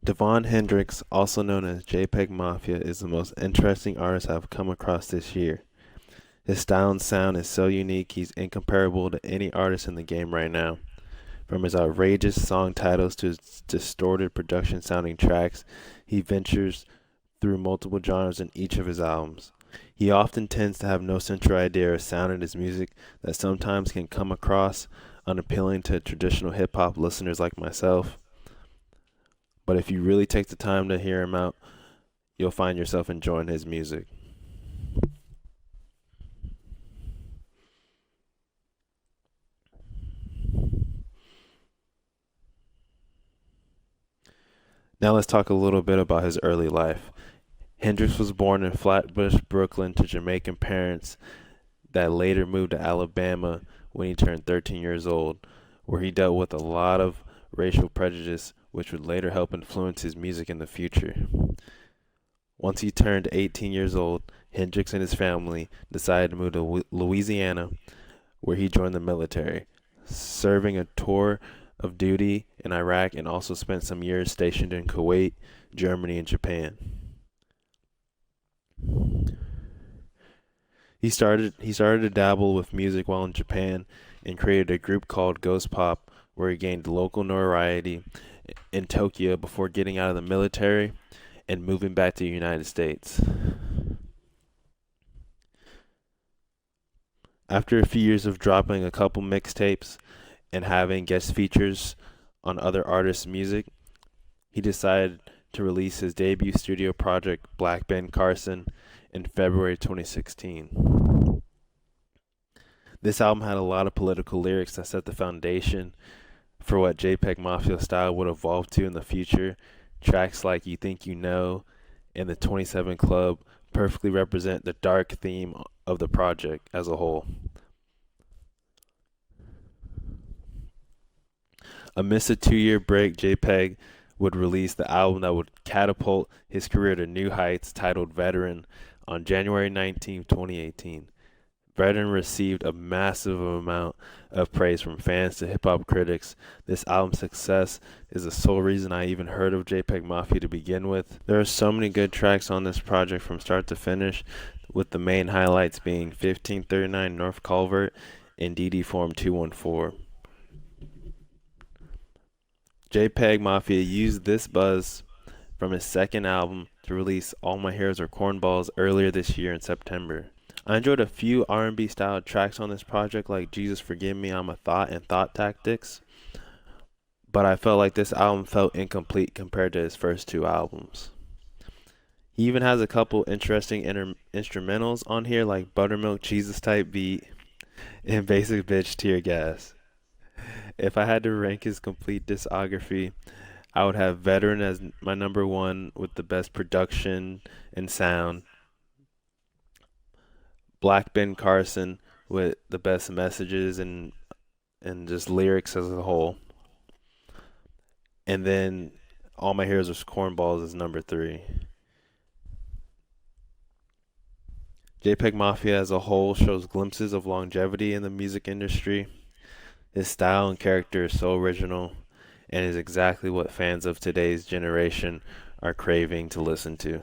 Devon Hendricks, also known as JPEG Mafia, is the most interesting artist I've come across this year. His style and sound is so unique, he's incomparable to any artist in the game right now. From his outrageous song titles to his distorted production sounding tracks, he ventures through multiple genres in each of his albums. He often tends to have no central idea or sound in his music that sometimes can come across unappealing to traditional hip hop listeners like myself. But if you really take the time to hear him out, you'll find yourself enjoying his music. Now let's talk a little bit about his early life. Hendrix was born in Flatbush, Brooklyn, to Jamaican parents that later moved to Alabama when he turned 13 years old, where he dealt with a lot of racial prejudice, which would later help influence his music in the future. Once he turned 18 years old, Hendrix and his family decided to move to Louisiana, where he joined the military, serving a tour of duty in Iraq and also spent some years stationed in Kuwait, Germany, and Japan. He started to dabble with music while in Japan and created a group called Ghost Pop where he gained local notoriety in Tokyo before getting out of the military and moving back to the United States. After a few years of dropping a couple mixtapes and having guest features on other artists' music, he decided to release his debut studio project, Black Ben Carson, in February 2016. This album had a lot of political lyrics that set the foundation for what JPEG Mafia style would evolve to in the future. Tracks like You Think You Know and The 27 Club perfectly represent the dark theme of the project as a whole. Amidst a 2 year break, JPEG would release the album that would catapult his career to new heights, titled Veteran, on January 19, 2018. Veteran received a massive amount of praise from fans to hip hop critics. This album's success is the sole reason I even heard of JPEG Mafia to begin with. There are so many good tracks on this project from start to finish, with the main highlights being 1539 North Culvert and DD Form 214. JPEG Mafia used this buzz from his second album to release All My Heroes Are Cornballs earlier this year in September. I enjoyed a few R&B style tracks on this project like Jesus Forgive Me, I'm a Thought, and Thought Tactics, but I felt like this album felt incomplete compared to his first two albums. He even has a couple interesting instrumentals on here like Buttermilk Jesus Type Beat and Basic Bitch Tear Gas. If I had to rank his complete discography, I would have Veteran as my number one with the best production and sound, Black Ben Carson with the best messages and just lyrics as a whole, and then All My Heroes Are Cornballs is number three. JPEG Mafia as a whole shows glimpses of longevity in the music industry. His style and character is so original and is exactly what fans of today's generation are craving to listen to.